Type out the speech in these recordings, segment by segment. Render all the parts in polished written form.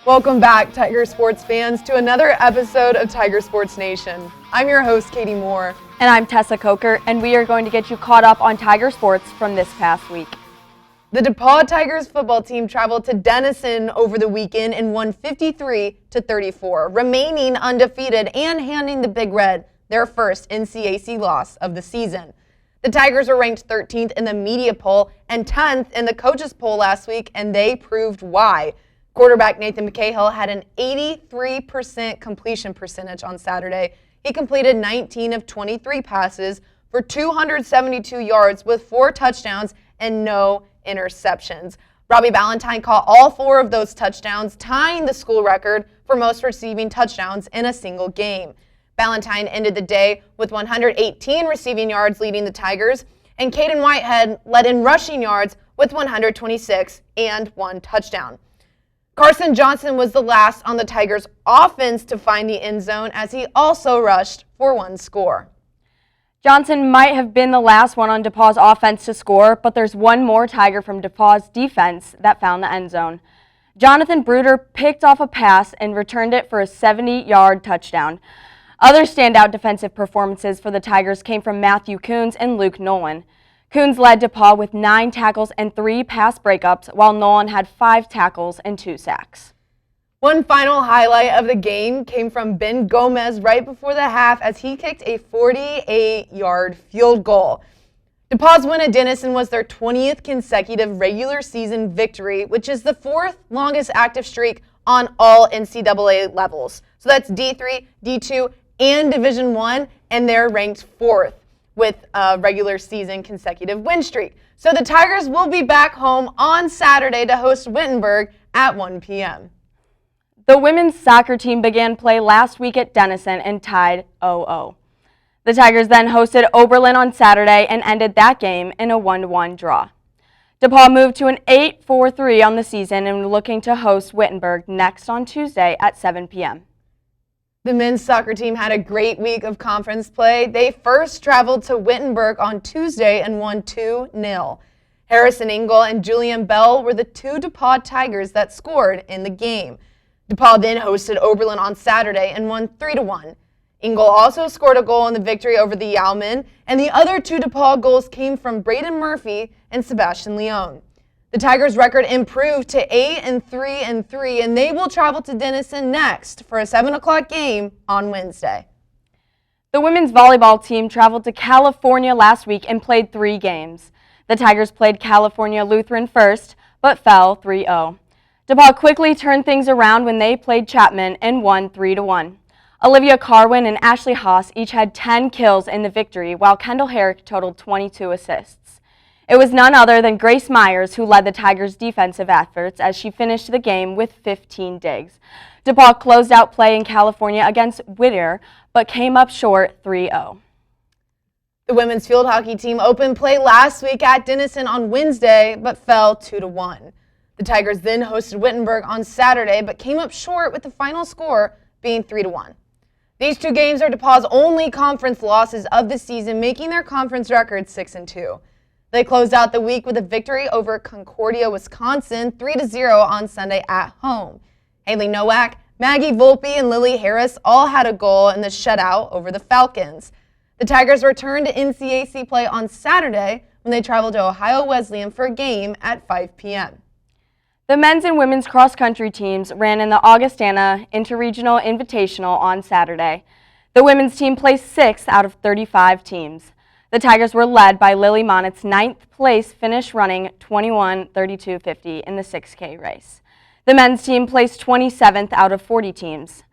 Welcome back, Tiger sports fans, to another episode of Tiger Sports Nation. I'm your host, Katie Moore. And I'm Tessa Coker, and we are going to get you caught up on Tiger sports from this past week. The DePauw Tigers football team traveled to Denison over the weekend and won 53-34, remaining undefeated and handing the Big Red their first NCAC loss of the season. The Tigers were ranked 13th in the media poll and 10th in the coaches poll last week, and they proved why. Quarterback Nathan McCahill had an 83% completion percentage on Saturday. He completed 19 of 23 passes for 272 yards with 4 touchdowns and no interceptions. Robbie Ballantyne caught all 4 of those touchdowns, tying the school record for most receiving touchdowns in a single game. Ballantyne ended the day with 118 receiving yards, leading the Tigers, and Caden Whitehead led in rushing yards with 126 and 1 touchdown. Carson Johnson was the last on the Tigers' offense to find the end zone, as he also rushed for 1 score. Johnson might have been the last one on DePauw's offense to score, but there's one more Tiger from DePauw's defense that found the end zone. Jonathan Bruder picked off a pass and returned it for a 70-yard touchdown. Other standout defensive performances for the Tigers came from Matthew Coons and Luke Nolan. Coons led DePauw with 9 tackles and 3 pass breakups, while Nolan had 5 tackles and 2 sacks. One final highlight of the game came from Ben Gomez right before the half as he kicked a 48-yard field goal. DePauw's win at Denison was their 20th consecutive regular season victory, which is the 4th longest active streak on all NCAA levels. So that's D3, D2, and Division I, and they're ranked 4th. With a regular season consecutive win streak. So the Tigers will be back home on Saturday to host Wittenberg at 1 p.m. The women's soccer team began play last week at Denison and tied 0-0. The Tigers then hosted Oberlin on Saturday and ended that game in a 1-1 draw. DePauw moved to an 8-4-3 on the season and looking to host Wittenberg next on Tuesday at 7 p.m. The men's soccer team had a great week of conference play. They first traveled to Wittenberg on Tuesday and won 2-0. Harrison Engel and Julian Bell were the 2 DePauw Tigers that scored in the game. DePauw then hosted Oberlin on Saturday and won 3-1. Engel also scored a goal in the victory over the Yowmen, and the other 2 DePauw goals came from Braden Murphy and Sebastian Leone. The Tigers' record improved to 8-3-3, and they will travel to Denison next for a 7 o'clock game on Wednesday. The women's volleyball team traveled to California last week and played 3 games. The Tigers played California Lutheran first, but fell 3-0. DePauw quickly turned things around when they played Chapman and won 3-1. Olivia Carwin and Ashley Haas each had 10 kills in the victory, while Kendall Herrick totaled 22 assists. It was none other than Grace Myers who led the Tigers' defensive efforts as she finished the game with 15 digs. DePauw closed out play in California against Whittier, but came up short 3-0. The women's field hockey team opened play last week at Denison on Wednesday, but fell 2-1. The Tigers then hosted Wittenberg on Saturday, but came up short with the final score being 3-1. These 2 games are DePauw's only conference losses of the season, making their conference record 6-2. They closed out the week with a victory over Concordia, Wisconsin, 3-0 on Sunday at home. Haley Nowak, Maggie Volpe, and Lily Harris all had a goal in the shutout over the Falcons. The Tigers returned to NCAC play on Saturday when they traveled to Ohio Wesleyan for a game at 5 p.m. The men's and women's cross-country teams ran in the Augustana Interregional Invitational on Saturday. The women's team placed 6th out of 35 teams. The Tigers were led by Lily Monnett's 9th place finish running 21:32:50 in the 6K race. The men's team placed 27th out of 40 teams.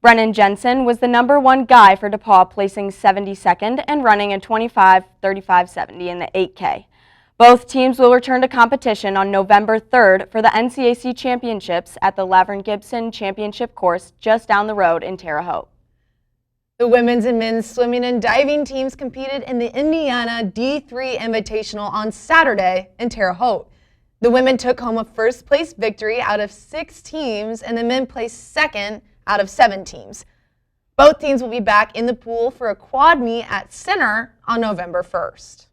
Brennan Jensen was the number 1 guy for DePauw, placing 72nd and running a 25:35:70 in the 8K. Both teams will return to competition on November 3rd for the NCAC Championships at the Laverne Gibson Championship Course just down the road in Terre Haute. The women's and men's swimming and diving teams competed in the Indiana D3 Invitational on Saturday in Terre Haute. The women took home a first-place victory out of 6 teams, and the men placed second out of 7 teams. Both teams will be back in the pool for a quad meet at Center on November 1st.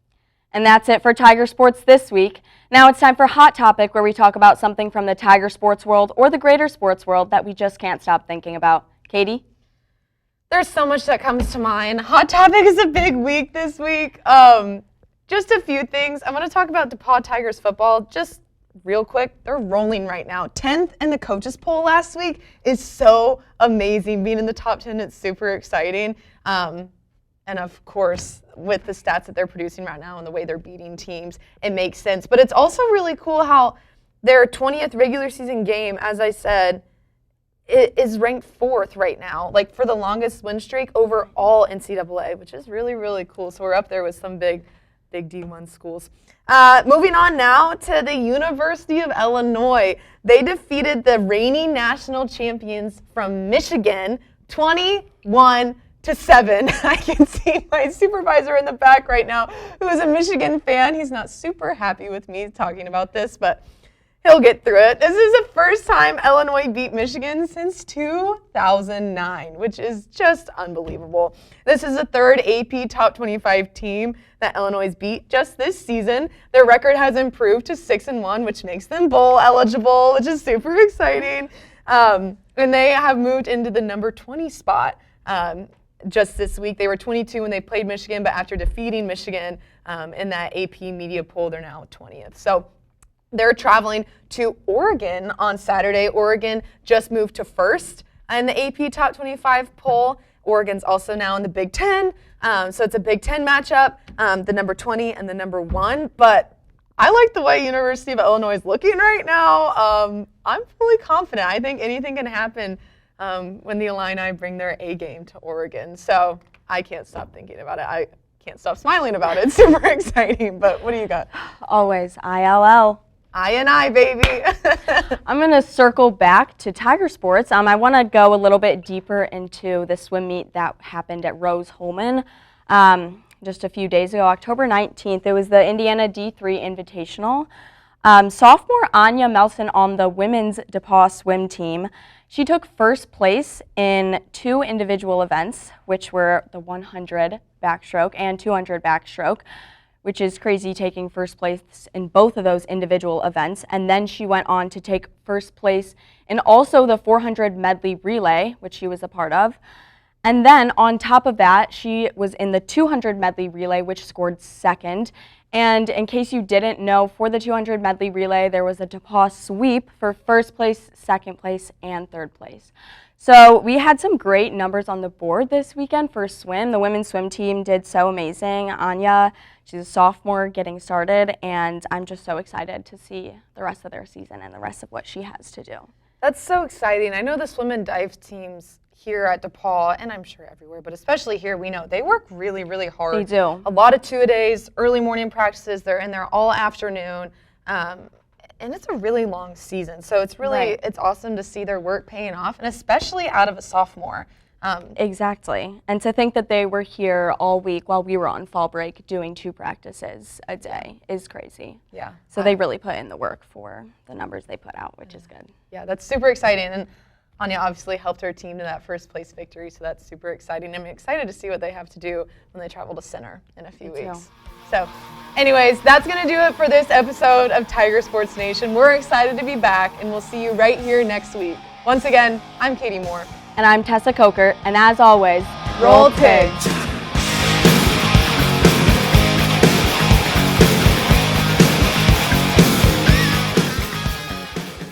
And that's it for Tiger Sports this week. Now it's time for Hot Topic, where we talk about something from the Tiger sports world or the greater sports world that we just can't stop thinking about. Katie? There's so much that comes to mind. Hot Topic is a big week this week. Just a few things. I want to talk about DePauw Tigers football just real quick. They're rolling right now. 10th in the coaches poll last week is so amazing. Being in the top 10, it's super exciting. And of course, with the stats that they're producing right now and the way they're beating teams, it makes sense. But it's also really cool how their 20th regular season game, as I said, is ranked 4th right now, like for the longest win streak over all NCAA, which is really, really cool. So we're up there with some big D1 schools. Moving on now to the University of Illinois. They defeated the reigning national champions from Michigan 21-7. I can see my supervisor in the back right now who is a Michigan fan. He's not super happy with me talking about this, but he'll get through it. This is the first time Illinois beat Michigan since 2009, which is just unbelievable. This is the third AP Top 25 team that Illinois beat just this season. Their record has improved to 6-1, which makes them bowl eligible, which is super exciting. And they have moved into the number 20 spot. Just this week. They were 22 when they played Michigan, but after defeating Michigan in that AP media poll, they're now 20th. So they're traveling to Oregon on Saturday. Oregon just moved to first in the AP Top 25 poll. Oregon's also now in the Big Ten. So it's a Big Ten matchup, the number 20 and the number 1. But I like the way University of Illinois is looking right now. I'm fully confident. I think anything can happen when the Illini bring their A game to Oregon. So I can't stop thinking about it. I can't stop smiling about it. It's super exciting. But what do you got? Always ILL. I, baby. I'm going to circle back to Tiger Sports. I want to go a little bit deeper into the swim meet that happened at Rose-Hulman just a few days ago, October 19th. It was the Indiana D3 Invitational. Sophomore Anya Melson on the women's DePauw swim team, she took first place in 2 individual events, which were the 100 backstroke and 200 backstroke, which is crazy, taking first place in both of those individual events. And then she went on to take first place in also the 400 medley relay, which she was a part of. And then on top of that, she was in the 200 medley relay, which scored second. And in case you didn't know, for the 200 medley relay, there was a DePauw sweep for first place, second place, and third place. So we had some great numbers on the board this weekend for swim. The women's swim team did so amazing. Anya, she's a sophomore getting started, and I'm just so excited to see the rest of their season and the rest of what she has to do. That's so exciting. I know the swim and dive teams here at DePauw, and I'm sure everywhere, but especially here, we know they work really, really hard. They do. A lot of two-a-days, early morning practices. They're in there all afternoon, and it's a really long season. So it's really, It's awesome to see their work paying off, and especially out of a sophomore. Exactly. And to think that they were here all week while we were on fall break doing 2 practices a day is crazy. Yeah. So they really put in the work for the numbers they put out, which is good. Yeah, that's super exciting. And Anya obviously helped her team to that first place victory, so that's super exciting. I'm excited to see what they have to do when they travel to Center in a few weeks. So anyways, that's going to do it for this episode of Tiger Sports Nation. We're excited to be back, and we'll see you right here next week. Once again, I'm Katie Moore. And I'm Tessa Coker, and as always, Roll Tig!